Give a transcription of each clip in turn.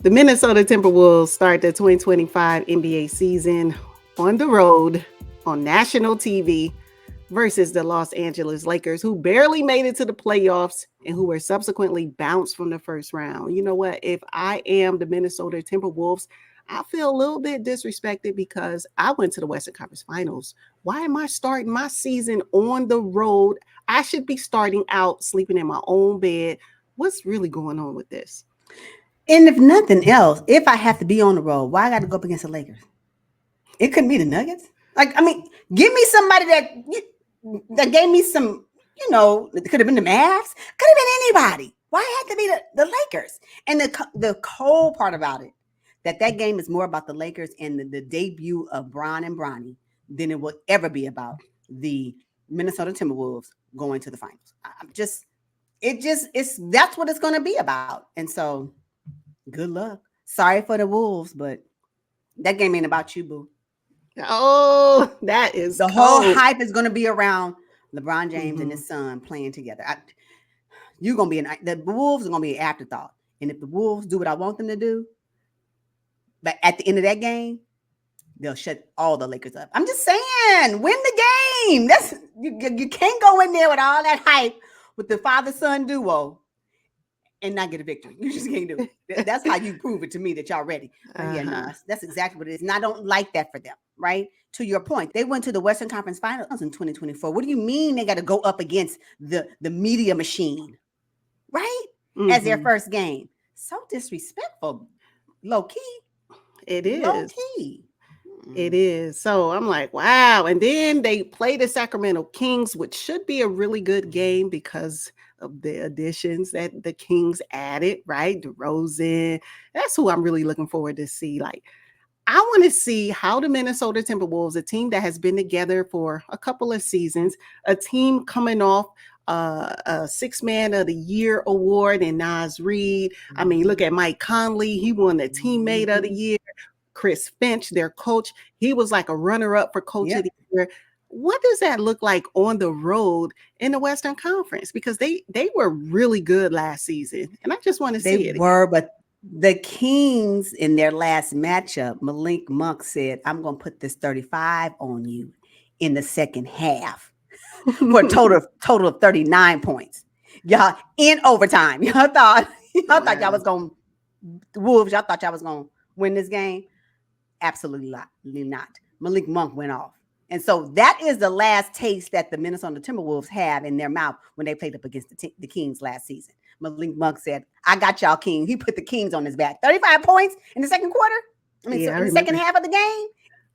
The Minnesota Timberwolves start the 2025 NBA season on the road on national TV versus the Los Angeles Lakers, who barely made it to the playoffs and who were subsequently bounced from the first round. You know what? If I am the Minnesota Timberwolves, I feel a little bit disrespected because I went to the Western Conference Finals. Why am I starting my season on the road? I should be starting out sleeping in my own bed. What's really going on with this? And if nothing else, if I have to be on the road, why I got to go up against the Lakers? It couldn't be the Nuggets. Give me somebody that gave me some. It could have been the Mavs. Could have been anybody. Why it had to be the Lakers? And the cold part about it, that game is more about the Lakers and the debut of Bron and Bronny than it will ever be about the Minnesota Timberwolves going to the finals. That's what it's going to be about. And so, good luck. Sorry for the Wolves, but that game ain't about you, boo. Oh, that is the whole hype is going to be around LeBron James and his son playing together. The Wolves are going to be an afterthought. And if the Wolves do what I want them to do, but at the end of that game, they'll shut all the Lakers up. I'm just saying, win the game. That's you can't go in there with all that hype with the father-son duo and not get a victory. You just can't do it. That's how you prove it to me that y'all ready. Yeah, no, that's exactly what it is. And I don't like that for them, right? To your point, they went to the Western Conference Finals in 2024. What do you mean they got to go up against the media machine, right? As their first game. So disrespectful, low key. It is. Low key. It is. So I'm like, wow. And then they play the Sacramento Kings, which should be a really good game because of the additions that the Kings added, right? DeRozan. That's who I'm really looking forward to see. Like, I want to see how the Minnesota Timberwolves, a team that has been together for a couple of seasons, a team coming off a Six Man of the Year award in Naz Reid. I mean, look at Mike Conley. He won the Teammate of the Year. Chris Finch, their coach, he was like a runner-up for Coach of the Year. What does that look like on the road in the Western Conference? Because they were really good last season, and I just want to see it. They were, but the Kings in their last matchup, Malik Monk said, "I'm going to put this 35 on you in the second half for a total of 39 points. Y'all in overtime. Y'all thought y'all was going the Wolves. Y'all thought y'all was going to win this game." Absolutely not. Malik Monk went off. And so that is the last taste that the Minnesota Timberwolves have in their mouth when they played up against the Kings last season. Malik Monk said, "I got y'all, King." He put the Kings on his back. 35 points in the second quarter. In the second half of the game.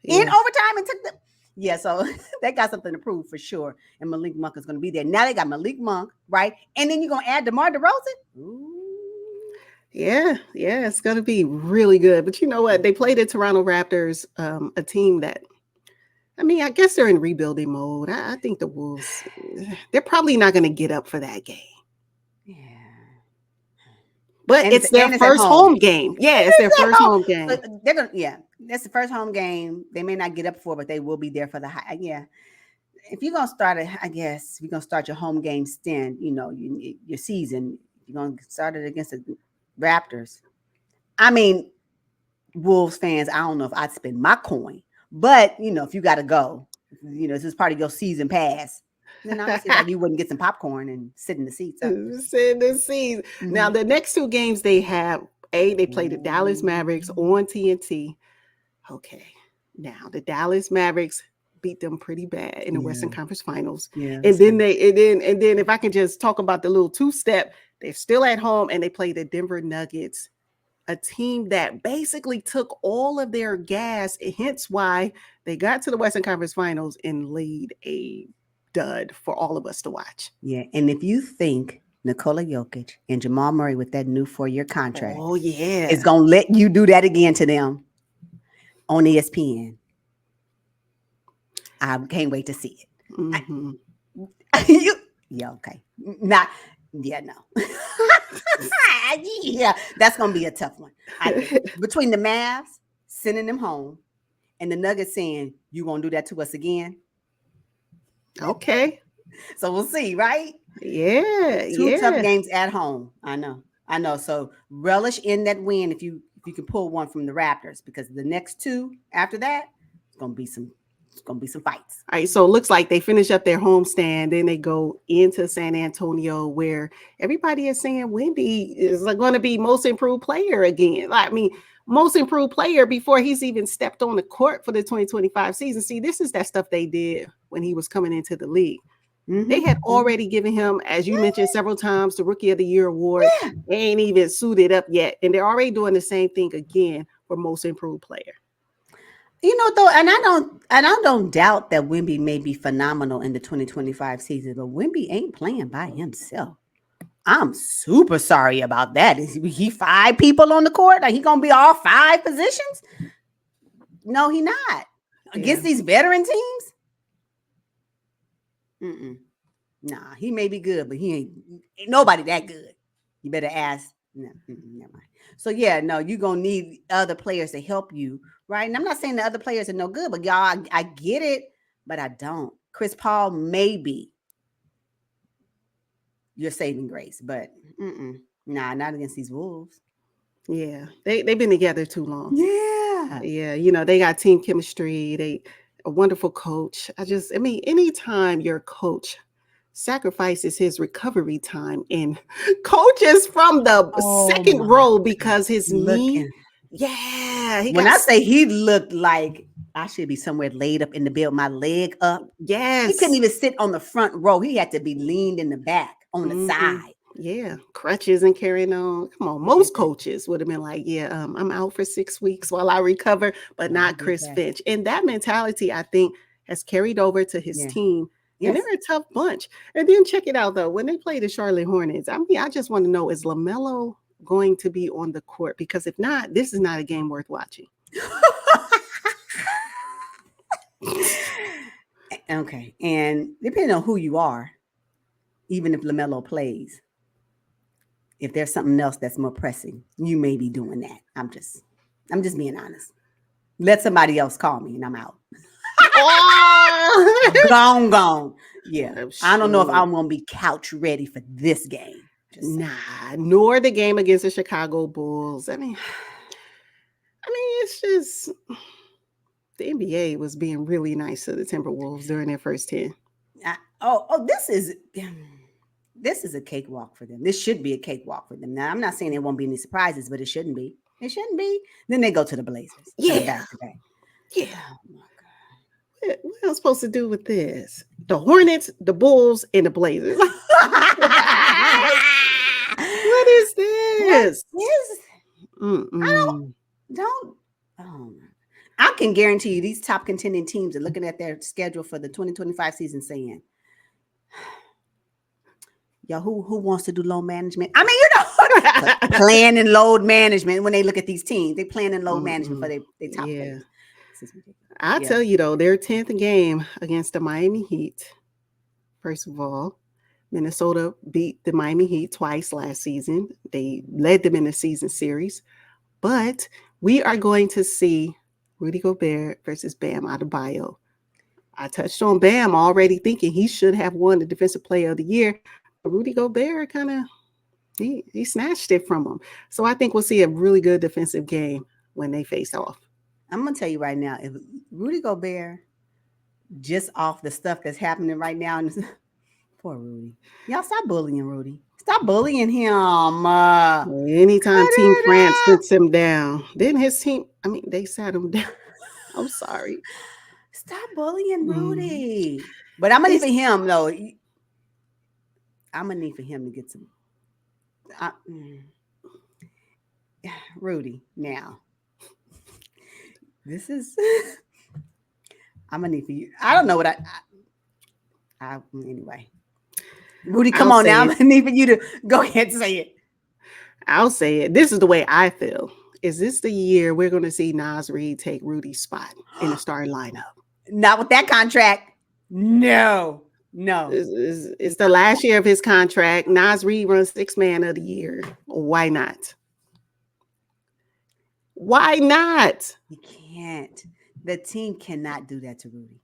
In overtime and took the... Yeah, so they got something to prove for sure. And Malik Monk is going to be there. Now they got Malik Monk, right? And then you're going to add DeMar DeRozan? Ooh. Yeah, it's going to be really good. But you know what? They played the Toronto Raptors, a team that, I mean, I guess they're in rebuilding mode. I think the Wolves, they're probably not going to get up for that game. Yeah. But it's their first home game. Yeah, it's their first home game. They're gonna, that's the first home game. They may not get up for, but they will be there for the high. Yeah. If you're going to start it, I guess, if you're going to start your home game stint, your season, you're going to start it against the Raptors. I mean, Wolves fans, I don't know if I'd spend my coin, but if you got to go, this is part of your season pass, then obviously like you wouldn't get some popcorn and sit in the seats. Sit in the seats. Mm-hmm. Now the next two games they have, they play the Dallas Mavericks on TNT. Okay, now the Dallas Mavericks beat them pretty bad in the Western Conference Finals. Yeah, and then if I can just talk about the little two-step. They're still at home and they play the Denver Nuggets, a team that basically took all of their gas, hence why they got to the Western Conference Finals and laid a dud for all of us to watch. Yeah, and if you think Nikola Jokic and Jamal Murray with that new 4-year contract is going to let you do that again to them on ESPN, I can't wait to see it. Mm-hmm. Okay. No. Yeah, that's going to be a tough one. Between the Mavs sending them home and the Nuggets saying, "You won't do that to us again." Okay. So we'll see, right? Yeah. Two tough games at home. I know. So relish in that win if you if you can pull one from the Raptors, because the next two after that, it's gonna be some fights. All right, so it looks like they finish up their homestand, then they go into San Antonio, where everybody is saying Wemby is going to be most improved player again. I mean, most improved player before he's even stepped on the court for the 2025 season. See, this is that stuff they did when he was coming into the league. They had already given him, as you mentioned several times, the Rookie of the Year award. Yeah. They ain't even suited up yet, and they're already doing the same thing again for most improved player. You know, though, and I don't doubt that Wemby may be phenomenal in the 2025 season, but Wemby ain't playing by himself. I'm super sorry about that. Is he 5 people on the court? Like he gonna be all 5 positions? No, he not. Against these veteran teams? Nah, he may be good, but he ain't nobody that good. You better ask. No, never mind. So yeah, no, you're gonna need other players to help you, right? And I'm not saying the other players are no good, but y'all, I get it, but I don't. Chris Paul may be your saving grace, but nah, not against these Wolves. Yeah, they've been together too long. Yeah. Yeah, you know, they got team chemistry. They a wonderful coach. I mean, anytime your coach sacrifices his recovery time and coaches from the Oh second my row because his knee, looking. yeah, he When got I say he looked like I should be somewhere laid up in the bed, my leg up. He couldn't yes. even sit on the front row. He had to be leaned in the back on the Mhm. side. Yeah, crutches and carrying on. Come on, most coaches would have been like, "Yeah, I'm out for 6 weeks while I recover," but No, he not did Chris that. Finch. And that mentality, I think, has carried over to his Yeah. team. And Yes. they're a tough bunch. And then check it out though, when they play the Charlotte Hornets, I mean, I just want to know, is LaMelo going to be on the court? Because if not, this is not a game worth watching. Okay. And depending on who you are, even if LaMelo plays, if there's something else that's more pressing, you may be doing that. I'm just being honest. Let somebody else call me and I'm out. Oh, Gone. Yeah. oh, I don't know if shoot. I'm gonna be couch ready for this game. Just saying. Nah, nor the game against the Chicago Bulls. It's just the NBA was being really nice to the Timberwolves during their first 10. This is a cakewalk for them. This should be a cakewalk for them. Now, I'm not saying there won't be any surprises, but it shouldn't be. It shouldn't be. Then they go to the Blazers for the Yeah, back to back. yeah. Oh my What am I supposed to do with this? The Hornets, the Bulls, and the Blazers. God. What is What this? is? I Mm-mm. don't. Oh, I can guarantee you these top contending teams are looking at their schedule for the 2025 season saying, "Yo, who wants to do load management?" I mean, plan and load management. When they look at these teams, they plan and load management for Mm-mm. their top Yeah. players. This is ridiculous. I'll Yeah. tell you though, their 10th game against the Miami Heat. First of all, Minnesota beat the Miami Heat twice last season. They led them in the season series. But we are going to see Rudy Gobert versus Bam Adebayo. I touched on Bam already thinking he should have won the Defensive Player of the Year. But Rudy Gobert kind of he snatched it from him. So I think we'll see a really good defensive game when they face off. I'm gonna tell you right now, if Rudy Gobert, just off the stuff that's happening right now, and poor Rudy, y'all stop bullying Rudy. Stop bullying him. Anytime Cut Team it France out. sits him down, then his team, they sat him down. I'm sorry. Stop bullying Mm. Rudy. But I'm gonna need It's for him though. I'm gonna need for him to get some. Uh, mm, Rudy, now this is. I'm gonna need for you. I don't know what anyway. Rudy, come I'll on say now. I'm it. gonna need for you to go ahead and say it. I'll say it. This is the way I feel. Is this the year we're going to see Nas Reed take Rudy's spot in the starting lineup? Not with that contract. No. It's the last year of his contract. Nas Reed runs 6-man of the year. Why not? Why not? You can't. The team cannot do that to Rudy.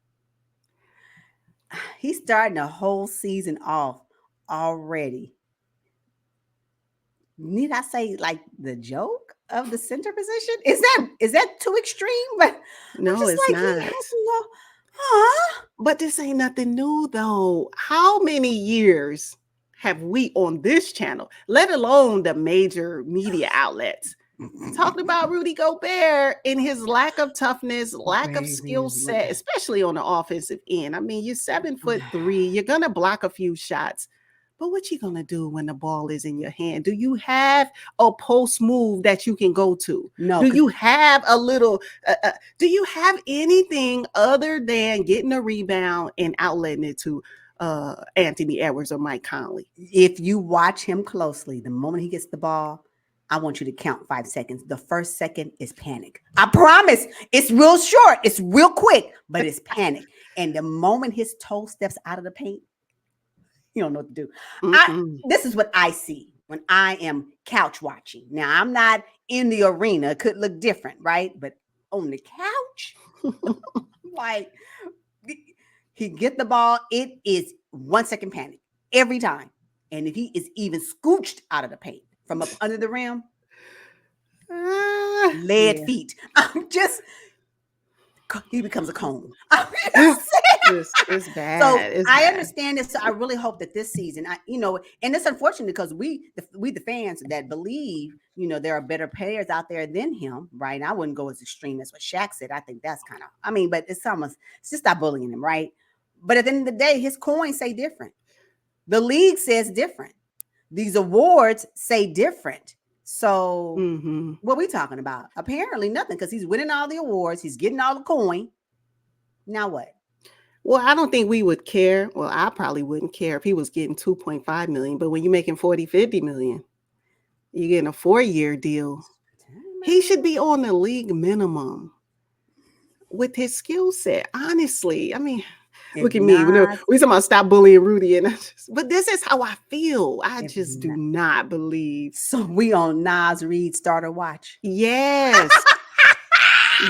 He's starting the whole season off already. Need I say like the joke? of the center position. Is that too extreme? But I'm No, just it's like he not. has no. Huh? But this ain't nothing new though. How many years have we on this channel, let alone the major media outlets, talking about Rudy Gobert and his lack of toughness, lack of skill Crazy. set, especially on the offensive end? I mean, you're 7'3", you're gonna block a few shots. But what you gonna do when the ball is in your hand? Do you have a post move that you can go to? No, Do because you have a little? Do you have anything other than getting a rebound and outletting it to Anthony Edwards or Mike Conley? if you watch him closely, the moment he gets the ball, I want you to count 5 seconds. The first second is panic. I promise. It's real short. It's real quick, but it's panic. And the moment his toe steps out of the paint, you don't know what to do. Mm-mm. This is what I see when I am couch watching. Now I'm not in the arena. It could look different, right? But on the couch, like he get the ball, it is 1 second panic every time. And if he is even scooched out of the paint from up under the rim, lead Yeah. feet. He becomes a cone. I'm just It's So bad. It's I bad. understand this. So I really hope that this season, and it's unfortunate because the fans that believe, there are better players out there than him, right? And I wouldn't go as extreme as what Shaq said. I think that's kind of, but it's just stop bullying him, right? But at the end of the day, his coins say different. The league says different. These awards say different. So Mm-hmm. what are we talking about? Apparently nothing, because he's winning all the awards. He's getting all the coin. Now what? Well, I don't think we would care. Well, I probably wouldn't care if he was getting 2.5 million. But when you're making 40, 50 million, you're getting a 4-year deal. He should be on the league minimum with his skill set. Honestly, I mean, If look at me. not, We talking about stop bullying Rudy, but this is how I feel. I if just do not. not believe. So we on Nas Reed starter watch. Yes,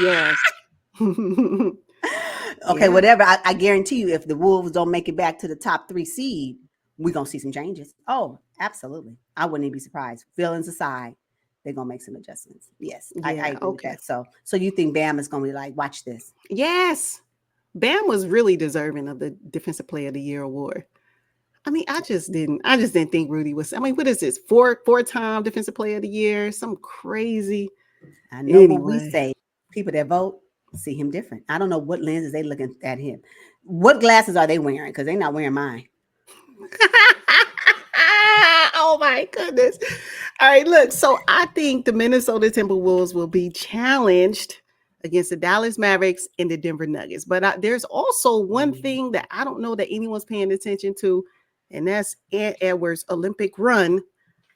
yes, Okay, yeah, whatever. I guarantee you, if the Wolves don't make it back to the top 3 seed, we're gonna see some changes. Oh, absolutely. I wouldn't even be surprised. Feelings aside, they're gonna make some adjustments. Yes, I yeah. agree with Okay, that. So you think Bam is gonna be like, watch this? yes. Bam was really deserving of the Defensive Player of the Year award. I mean, I just didn't think Rudy was. I mean, what is this? Four-time Defensive Player of the Year? Some crazy. I know what we Anyway. say. People that vote see him different. I don't know what lenses they looking at him. What glasses are they wearing? Because they're not wearing mine. Oh my goodness. All right, look. So I think the Minnesota Timberwolves will be challenged against the Dallas Mavericks and the Denver Nuggets. But there's also one thing that I don't know that anyone's paying attention to, and that's Ant Edwards' Olympic run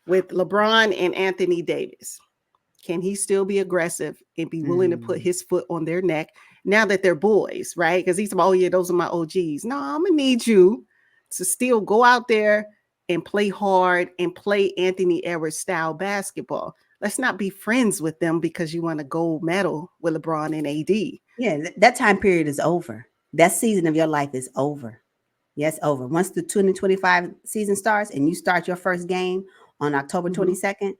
with LeBron and Anthony Davis. Can he still be aggressive and be willing to put his foot on their neck now that they're boys, right? Because he's like, oh yeah, those are my OGs. No, I'm gonna need you to still go out there and play hard and play Anthony Edwards style basketball. Let's not be friends with them because you want a gold medal with LeBron and AD. Yeah, that time period is over. That season of your life is over. Yes, over. Once the 2025 season starts and you start your first game on October Mhm. 22nd,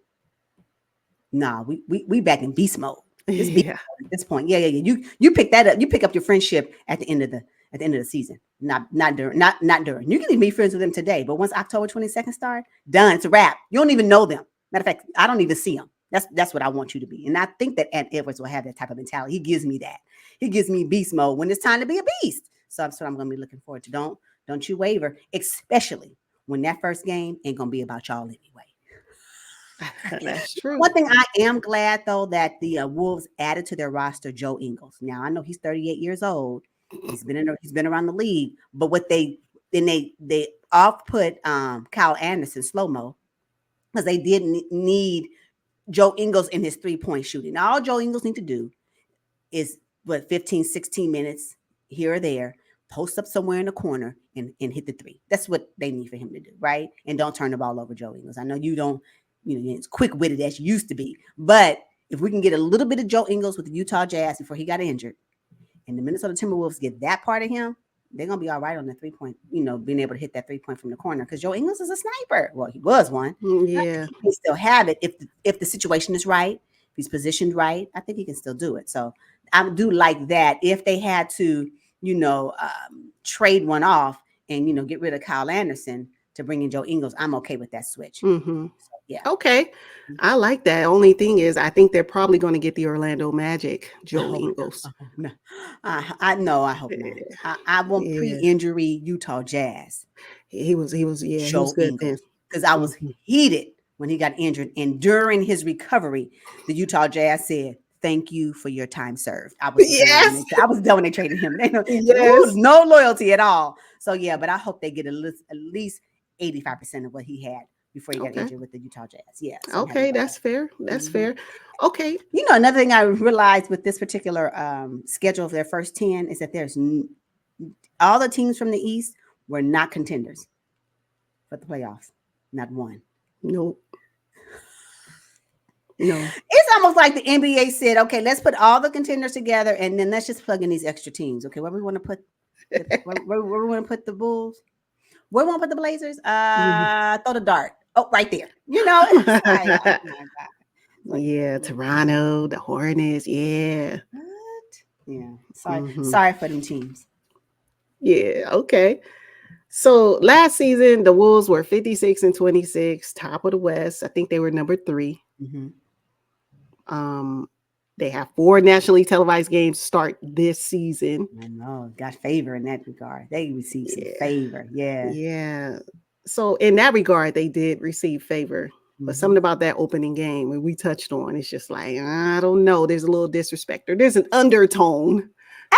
nah, we back in beast mode. It's beast Yeah. mode at this point. Yeah. You pick that up. You pick up your friendship at the end of the season. Not during. You can even be friends with them today, but once October 22nd start, done. It's a wrap. You don't even know them. Matter of fact, I don't even see them. That's what I want you to be. And I think that Ant Edwards will have that type of mentality. He gives me that. He gives me beast mode when it's time to be a beast. So that's what I'm gonna be looking forward to. Don't you waver, especially when that first game ain't gonna be about y'all anyway. That's true. One thing I am glad though that the Wolves added to their roster Joe Ingles. Now I know he's 38 years old. He's been around the league, but what they off put Kyle Anderson slow mo because they didn't need Joe Ingles in his 3-point shooting. Now all Joe Ingles need to do is 15, 16 minutes here or there, post up somewhere in the corner and hit the three. That's what they need for him to do, right? And don't turn the ball over Joe Ingles. I know you don't, it's quick witted as you used to be, but if we can get a little bit of Joe Ingles with the Utah Jazz before he got injured, and the Minnesota Timberwolves get that part of him, they're gonna be all right on the 3-point, being able to hit that 3-point from the corner because Joe Ingles is a sniper. Well, he was one. I think Yeah. he can still have it if the situation is right he's positioned right, I think he can still do it. So I do like that. If they had to, trade one off and get rid of Kyle Anderson to bring in Joe Ingles, I'm okay with that switch. Mm-hmm. So, yeah. Okay. I like that. Only thing is, I think they're probably going to get the Orlando Magic, I Joe hope Ingles. no. I know. I hope not. I want Yeah. pre-injury Utah Jazz. He was, yeah, he was Joe good then. Ingles, because I was Mhm. heated when he got injured, and during his recovery, the Utah Jazz said, "Thank you for your time served." I was done when Yes. I was done when they traded him. They said, "Ooh, Yes. no loyalty at all." So yeah, but I hope they get at least 85% of what he had before he got Okay. injured with the Utah Jazz. Yeah, so I'm happy Okay. about That's that. fair. That's Mhm. fair. Okay. Another thing I realized with this particular schedule of their first 10 is that all the teams from the East were not contenders for the playoffs. Not one. Nope. No. It's almost like the NBA said, okay, let's put all the contenders together and then let's just plug in these extra teams. Okay, where we want to put where we want to put the Bulls? Where we want to put the Blazers? Throw the dart. Oh, right there. It's like, oh my God. Like, Yeah, Toronto, the Hornets. Yeah. what? Yeah. Sorry. Hmm. Sorry for them teams. Yeah. Okay. So last season, the Wolves were 56-26, top of the West. I think they were number 3. Mm-hmm. Um, they have 4 nationally televised games start this season. I know. Got favor in that regard. They received some Yeah. favor. Yeah. Yeah. So in that regard, they did receive favor. But Mm-hmm. something about that opening game when we touched on, it's just like, I don't know. There's a little disrespect or there's an undertone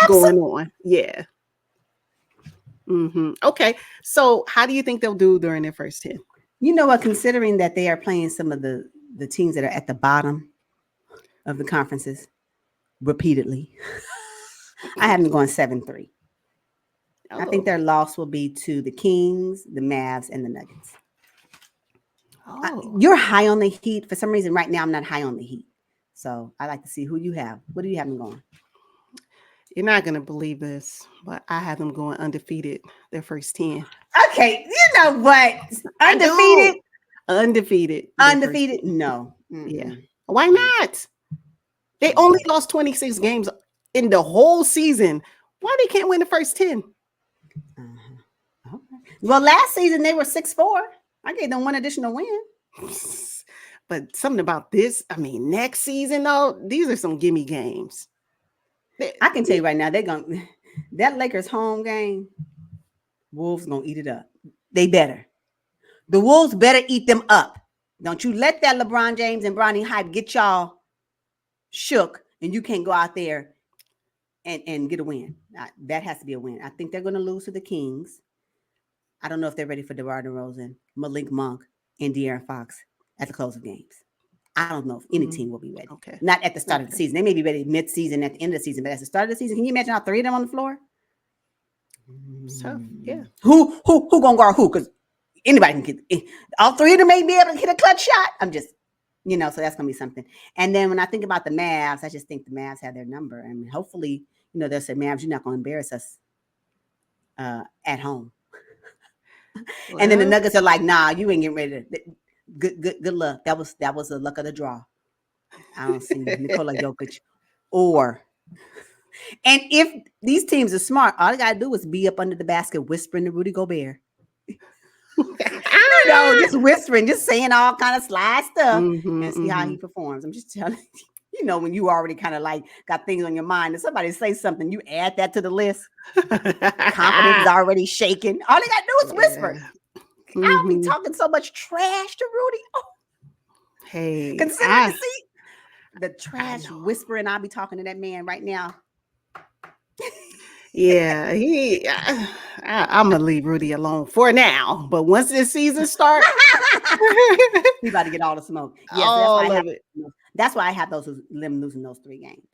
going on. Yeah. Okay. So how do you think they'll do during their first 10? You know what? Considering that they are playing some of the teams that are at the bottom of the conferences repeatedly, I have them going 7-3. I think their loss will be to the Kings, the Mavs, and the Nuggets. Oh. You're high on the Heat. For some reason, right now, I'm not high on the Heat. So I like to see who you have. What do you have them going? You're not going to believe this, but I have them going undefeated their first 10. Okay. You know what? Undefeated? Undefeated. Undefeated? No. Mm-mm. Yeah. Why not? They only lost 26 games in the whole season. Why they can't win the first 10? Okay. Well, last season they were 6-4. I gave them one additional win. But something about this, next season though, these are some gimme games. I can tell you right now, that Lakers home game, Wolves gonna eat it up. They better. The Wolves better eat them up. Don't you let that LeBron James and Bronny hype get y'all shook, and you can't go out there and get a win. That has to be a win. I think they're going to lose to the Kings. I don't know if they're ready for DeMar DeRozan, Malik Monk, and De'Aaron Fox at the close of games. I don't know if any team will be ready. Okay. Not at the start of the season. They may be ready mid-season, at the end of the season, but at the start of the season, can you imagine all 3 of them on the floor? It's tough. Yeah. Who gonna guard who? Because anybody can get all 3 of them may be able to hit a clutch shot. I'm just, so that's gonna be something. And then when I think about the Mavs, I just think the Mavs have their number. And hopefully, they'll say, Mavs, you're not gonna embarrass us at home. Well, and then the Nuggets are like, nah, you ain't getting ready to. Good luck. That was the luck of the draw. I don't see Nikola Jokic and if these teams are smart, all they gotta do is be up under the basket whispering to Rudy Gobert. Just whispering, just saying all kind of sly stuff and see how he performs. I'm just telling you, when you already kind of like got things on your mind and somebody says something, you add that to the list. Confidence is already shaking. All they gotta do is whisper. I'll be talking so much trash to Rudy. Oh. Hey, consider the trash whispering I'll be talking to that man right now. Yeah, I'm gonna leave Rudy alone for now. But once this season starts, we about to get all the smoke. Yes, all of it. That's why I have them losing those 3 games.